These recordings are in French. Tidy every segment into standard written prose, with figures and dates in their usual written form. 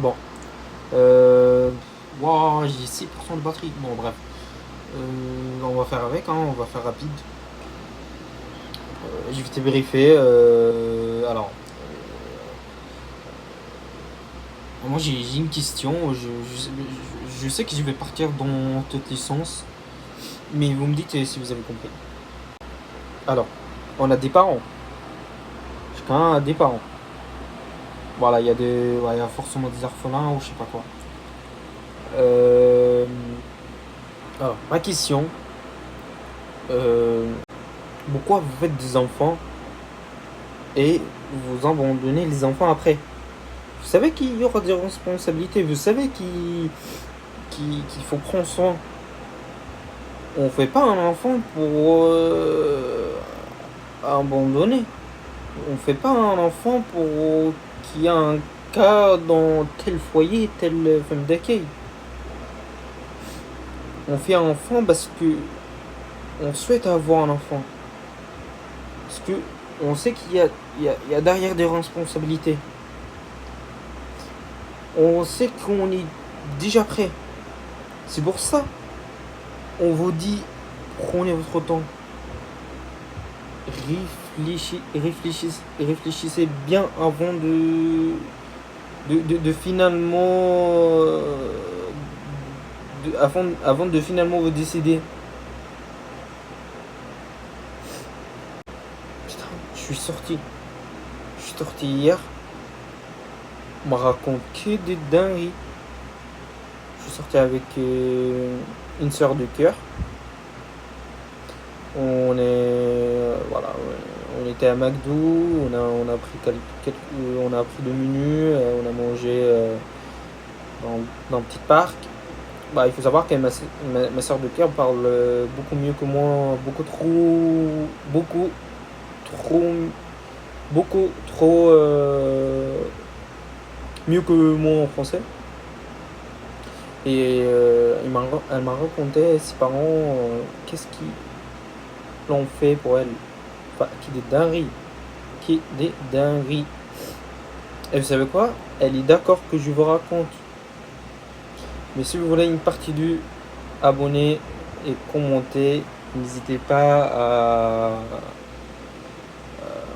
Bon. Euh... Wow, j'ai 6% de batterie. Bon, bref. On va faire avec, hein, on va faire rapide. Je vais te vérifier. Alors, moi j'ai une question. Je sais que je vais partir dans toute licence, mais vous me dites si vous avez compris. Alors, on a des parents. Chacun a des parents. Voilà, ouais, y a forcément des orphelins ou je sais pas quoi. Euh, alors, ma question, euh, pourquoi vous faites des enfants et vous abandonnez les enfants après? Vous savez qu'il y aura des responsabilités, vous savez qu'il faut prendre soin. On fait pas un enfant pour abandonner. On fait pas un enfant pour qu'il y ait un cas dans tel foyer, telle femme d'accueil. On fait un enfant parce que on souhaite avoir un enfant. Parce que on sait qu'il y a derrière des responsabilités. On sait qu'on est déjà prêt. C'est pour ça, on vous dit, prenez votre temps. Réfléchissez bien avant de finalement... avant de finalement vous décider. Putain, je suis sorti hier. On m'a raconté des dingueries. Je suis sorti avec une sœur de cœur. Voilà, on était à McDo, on a pris 2 menus, on a mangé dans un petit parc. Bah, il faut savoir que ma soeur de cœur parle beaucoup mieux que moi, trop, trop mieux que moi en français. Et elle m'a raconté ses parents, qu'est-ce qu'ils l'ont fait pour elle. Enfin, qui des dingueries. Et vous savez quoi? Elle est d'accord que je vous raconte. Mais si vous voulez une partie du, abonnez et commentez. N'hésitez pas à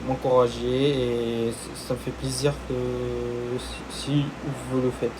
m'encourager et ça me fait plaisir que si vous le faites.